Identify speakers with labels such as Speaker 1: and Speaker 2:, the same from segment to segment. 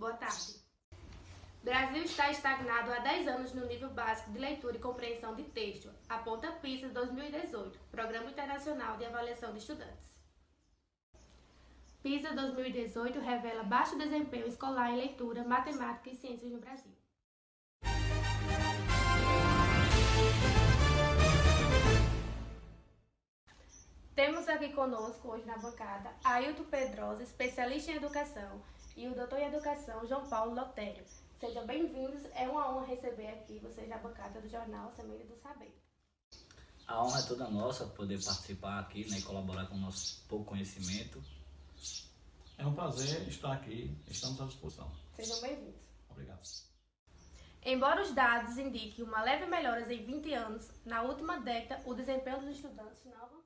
Speaker 1: Boa tarde. Brasil está estagnado há 10 anos no nível básico de leitura e compreensão de texto, aponta PISA 2018, Programa Internacional de Avaliação de Estudantes. PISA 2018 revela baixo desempenho escolar em leitura, matemática e ciências no Brasil. Temos aqui conosco hoje na bancada Ailton Pedrosa, especialista em educação, e o doutor em educação João Paulo Lotério. Sejam bem-vindos, é uma honra receber aqui vocês na bancada do jornal Semente do Saber.
Speaker 2: A honra é toda nossa poder participar aqui, né, e colaborar com o nosso pouco conhecimento.
Speaker 3: É um prazer estar aqui, estamos à disposição.
Speaker 1: Sejam bem-vindos.
Speaker 3: Obrigado.
Speaker 1: Embora os dados indiquem uma leve melhora em 20 anos, na última década o desempenho dos estudantes não avançou.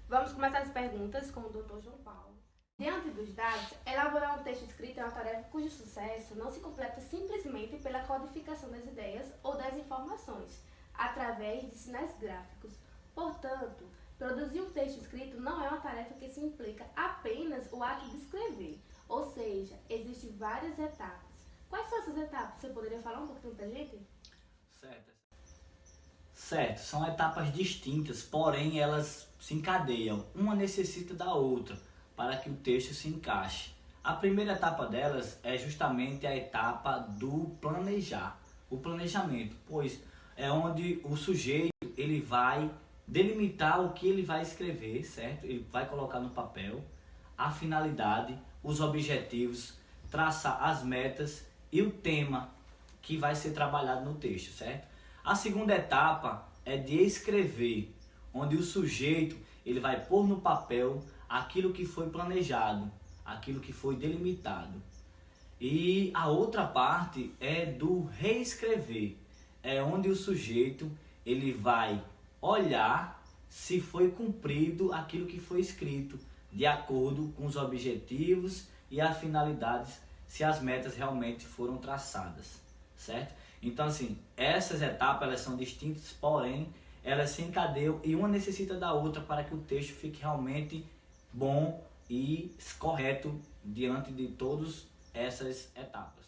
Speaker 1: Vamos começar as perguntas com o Dr. João Paulo. Diante dos dados, elaborar um texto escrito é uma tarefa cujo sucesso não se completa simplesmente pela codificação das ideias ou das informações, através de sinais gráficos. Portanto, produzir um texto escrito não é uma tarefa que se implica apenas o ato de escrever, ou seja, existem várias etapas. Quais são essas etapas? Você poderia falar um pouquinho pra gente?
Speaker 2: Certo, são etapas distintas, porém elas se encadeiam, uma necessita da outra, para que o texto se encaixe. A primeira etapa delas é justamente a etapa do planejar, o planejamento, pois é onde o sujeito ele vai delimitar o que ele vai escrever, certo? Ele vai colocar no papel a finalidade, os objetivos, traçar as metas e o tema que vai ser trabalhado no texto, certo? A segunda etapa é de escrever, onde o sujeito ele vai pôr no papel aquilo que foi planejado, aquilo que foi delimitado. E a outra parte é do reescrever, é onde o sujeito ele vai olhar se foi cumprido aquilo que foi escrito, de acordo com os objetivos e as finalidades, se as metas realmente foram traçadas, certo? Então, assim, essas etapas elas são distintas, porém, elas se encadeiam e uma necessita da outra para que o texto fique realmente bom e correto diante de todas essas etapas.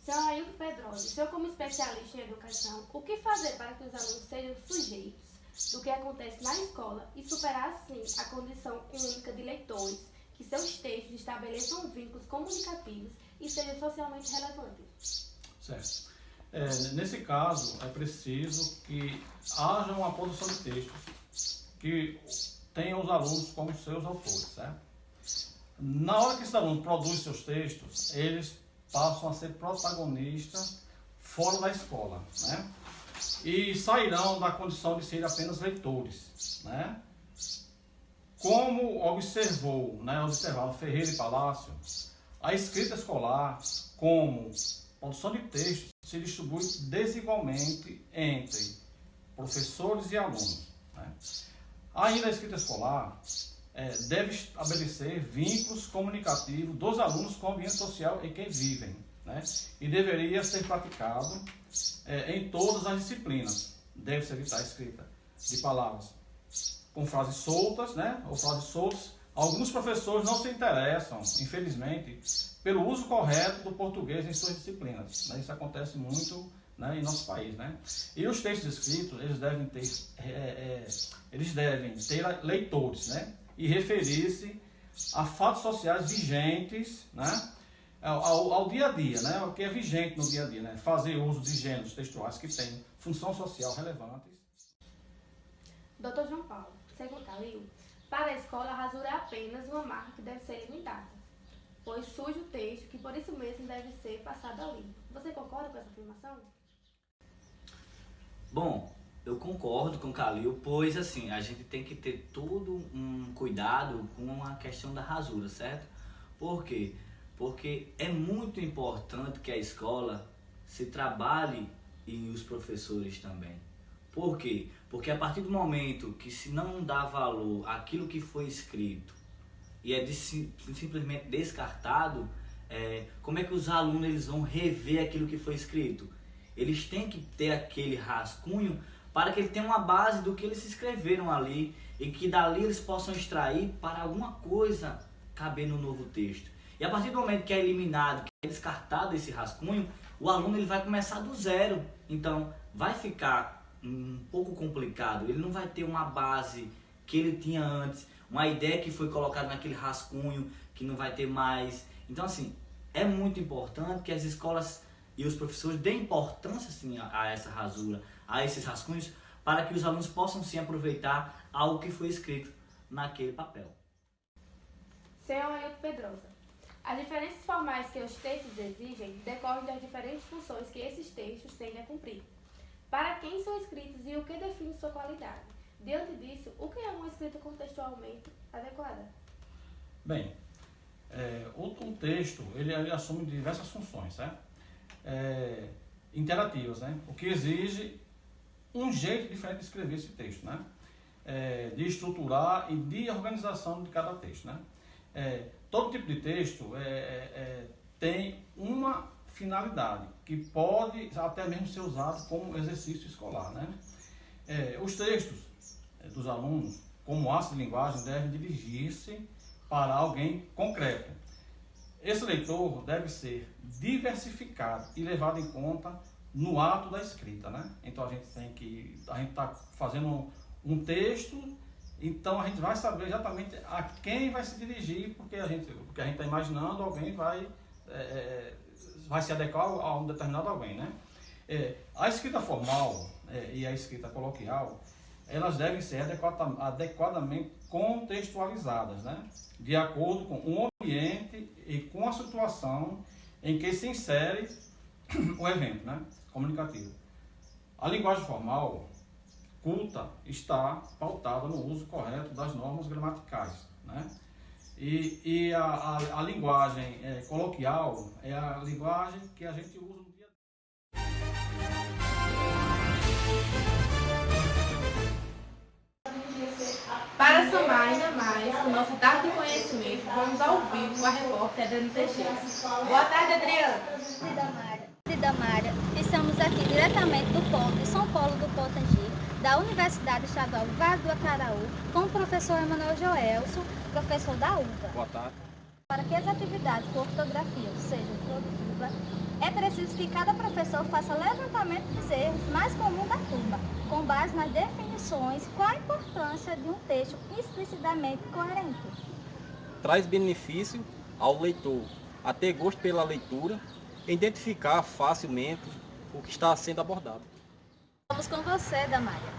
Speaker 1: Seu Ailton Pedrosa, o senhor como especialista em educação, o que fazer para que os alunos sejam sujeitos do que acontece na escola e superar, assim, a condição única de leitores, que seus textos estabeleçam vínculos comunicativos e sejam socialmente relevantes?
Speaker 3: Certo. Nesse caso, é preciso que haja uma produção de textos que tenham os alunos como seus autores, certo? Na hora que esses alunos produzem seus textos, eles passam a ser protagonistas fora da escola, né? E sairão da condição de serem apenas leitores, né? Como observava Ferreira e Palácio, a escrita escolar, como produção de textos, se distribui desigualmente entre professores e alunos, né? Ainda a escrita escolar deve estabelecer vínculos comunicativos dos alunos com o ambiente social em que vivem, né? E deveria ser praticado em todas as disciplinas. Deve-se evitar a escrita de palavras com frases soltas, né? Ou frases soltas. Alguns professores não se interessam, infelizmente, pelo uso correto do português em suas disciplinas, né? Isso acontece muito, né, em nosso país, né? E os textos escritos, eles devem ter leitores, né? E referir-se a fatos sociais vigentes, né? Ao dia a dia, né? O que é vigente no dia a dia, né? Fazer uso de gêneros textuais que têm função social relevante.
Speaker 1: Dr. João Paulo, segundo Calil, para a escola, a rasura é apenas uma marca que deve ser limitada, pois surge o texto que por isso mesmo deve ser passado a limpo. Você concorda com essa afirmação?
Speaker 2: Bom, eu concordo com o Calil, pois assim, a gente tem que ter todo um cuidado com a questão da rasura, certo? Por quê? Porque é muito importante que a escola se trabalhe e os professores também. Por quê? Porque a partir do momento que se não dá valor àquilo que foi escrito e é simplesmente descartado, como é que os alunos eles vão rever aquilo que foi escrito? Eles têm que ter aquele rascunho para que ele tenha uma base do que eles escreveram ali e que dali eles possam extrair para alguma coisa caber no novo texto. E a partir do momento que é eliminado, que é descartado esse rascunho, o aluno ele vai começar do zero. Então, vai ficar um pouco complicado. Ele não vai ter uma base que ele tinha antes, uma ideia que foi colocada naquele rascunho, que não vai ter mais. Então, assim, é muito importante que as escolas e os professores deem importância assim, a essa rasura, a esses rascunhos, para que os alunos possam sim aproveitar algo que foi escrito naquele papel.
Speaker 1: Senhor Ailton Pedrosa, as diferenças formais que os textos exigem decorrem das diferentes funções que esses textos tendem a cumprir. Para quem são escritos e o que define sua qualidade? Diante disso, o que é uma escrita contextualmente adequada?
Speaker 3: Bem, o texto ele assume diversas funções, certo? Interativas, né? O que exige um jeito diferente de escrever esse texto, né? De estruturar e de organização de cada texto, né? Todo tipo de texto tem uma finalidade que pode até mesmo ser usado como exercício escolar, né? Os textos dos alunos, como ato de linguagem, devem dirigir-se para alguém concreto. Esse leitor deve ser diversificado e levado em conta no ato da escrita, né? Então a gente está fazendo um texto, então a gente vai saber exatamente a quem vai se dirigir, porque a gente está imaginando alguém vai se adequar a um determinado alguém, né? A escrita formal e a escrita coloquial, elas devem ser adequadamente contextualizadas, né? De acordo com o ambiente e com a situação em que se insere o evento, né? Comunicativo. A linguagem formal, culta, está pautada no uso correto das normas gramaticais, né? E a linguagem coloquial é a linguagem que a gente usa no dia a dia.
Speaker 1: Para somar ainda mais o nosso dado de conhecimento, vamos ao vivo com a repórter Adriana Teixeira. Boa tarde, Adriana.
Speaker 4: Damara, estamos aqui diretamente do Polo de São Paulo do Potengi, da Universidade Estadual Vale do Acaraú, com o professor Emanuel Joelson, professor da UVA.
Speaker 5: Boa tarde.
Speaker 4: Para que as atividades com ortografia sejam produtivas, é preciso que cada professor faça levantamento dos erros mais comuns da turma, com base nas definições, qual a importância de um texto explicitamente coerente.
Speaker 5: Traz benefício ao leitor a ter gosto pela leitura e identificar facilmente o que está sendo abordado.
Speaker 4: Vamos com você, Damária.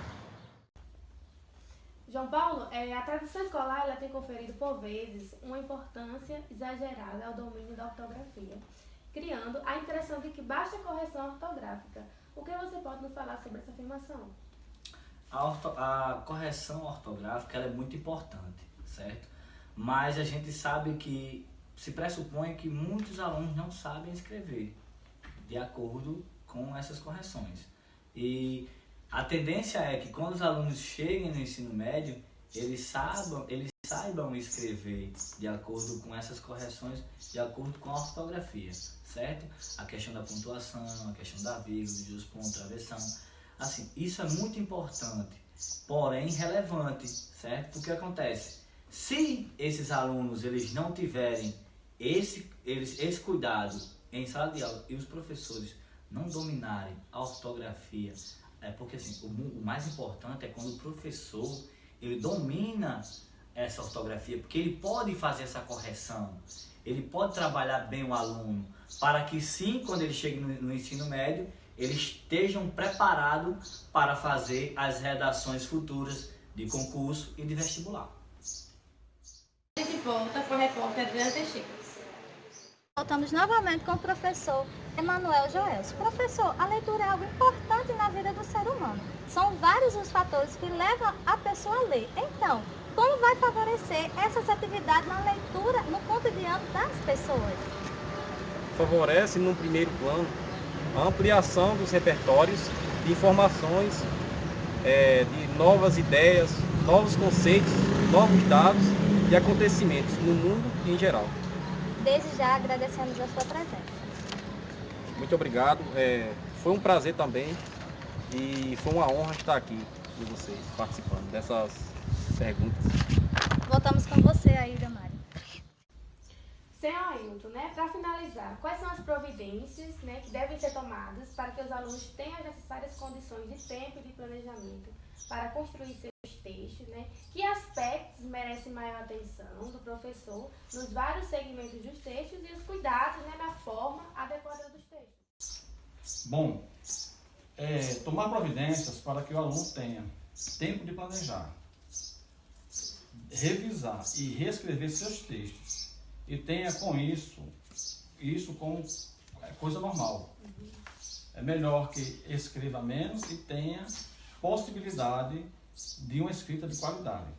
Speaker 1: João Paulo, a tradição escolar ela tem conferido, por vezes, uma importância exagerada ao domínio da ortografia, criando a impressão de que basta correção ortográfica. O que você pode nos falar sobre essa afirmação?
Speaker 2: A correção ortográfica ela é muito importante, certo? Mas a gente sabe que se pressupõe que muitos alunos não sabem escrever de acordo com essas correções. E a tendência é que quando os alunos cheguem no ensino médio, eles saibam escrever de acordo com essas correções, de acordo com a ortografia, certo? A questão da pontuação, a questão da vírgula, dos pontos, travessão. Assim, isso é muito importante, porém relevante, certo? O que acontece? Se esses alunos eles não tiverem esse cuidado em sala de aula e os professores não dominarem a ortografia, porque assim, o mais importante é quando o professor ele domina essa ortografia, porque ele pode fazer essa correção, ele pode trabalhar bem o aluno, para que sim, quando ele chegue no ensino médio, eles estejam preparados para fazer as redações futuras de concurso e de vestibular.
Speaker 1: A gente volta com a repórter Adriana Teixeira.
Speaker 4: Voltamos novamente com o professor Emanuel Joelson. Professor, a leitura é algo importante na vida do ser humano. São vários os fatores que levam a pessoa a ler. Então, como vai favorecer essas atividades na leitura no cotidiano das pessoas?
Speaker 5: Favorece, no primeiro plano, a ampliação dos repertórios de informações, de novas ideias, novos conceitos, novos dados e acontecimentos no mundo em geral.
Speaker 4: Desde já agradecemos a sua presença.
Speaker 5: Muito obrigado. Foi um prazer também e foi uma honra estar aqui com vocês, participando dessas perguntas.
Speaker 4: Voltamos com você aí, Damária.
Speaker 1: Senhor Ailton, né, para finalizar, quais são as providências, né, que devem ser tomadas para que os alunos tenham as necessárias condições de tempo e de planejamento para construir seus textos, né? Que aspectos merecem maior atenção do professor nos vários segmentos dos textos e os cuidados, né, na forma adequada dos textos?
Speaker 3: Bom, tomar providências para que o aluno tenha tempo de planejar, revisar e reescrever seus textos e tenha com isso como coisa normal. É melhor que escreva menos e tenha possibilidade de uma escrita de qualidade.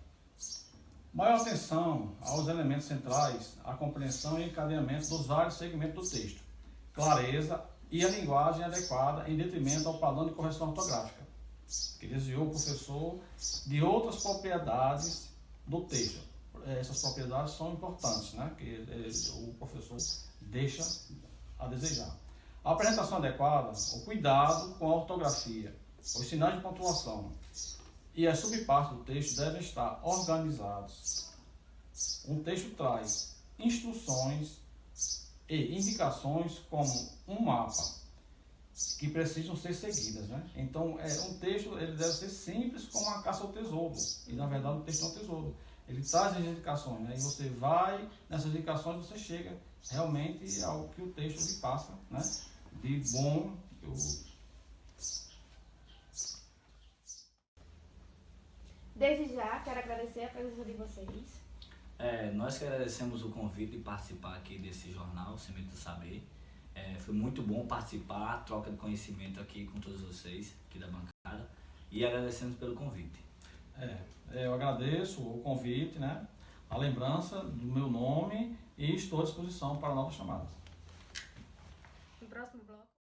Speaker 3: Maior atenção aos elementos centrais, a compreensão e encadeamento dos vários segmentos do texto, clareza e a linguagem adequada em detrimento ao padrão de correção ortográfica, que desviou o professor de outras propriedades do texto. Essas propriedades são importantes, né? Que o professor deixa a desejar. A apresentação adequada, o cuidado com a ortografia, os sinais de pontuação e as subpartes do texto devem estar organizados. Um texto traz instruções e indicações como um mapa que precisam ser seguidas, né? Então, um texto ele deve ser simples como uma caça ao tesouro. E, na verdade, o texto é um tesouro. Ele traz as indicações, né? E você vai, nessas indicações, você chega realmente ao que o texto lhe passa, né? De bom.
Speaker 1: Desde já, quero agradecer a presença de vocês.
Speaker 2: Nós que agradecemos o convite de participar aqui desse jornal, Semente do Saber. Foi muito bom participar, troca de conhecimento aqui com todos vocês, aqui da bancada, e agradecemos pelo convite.
Speaker 3: Eu agradeço o convite, né? A lembrança do meu nome e estou à disposição para novas chamadas.
Speaker 1: No próximo bloco.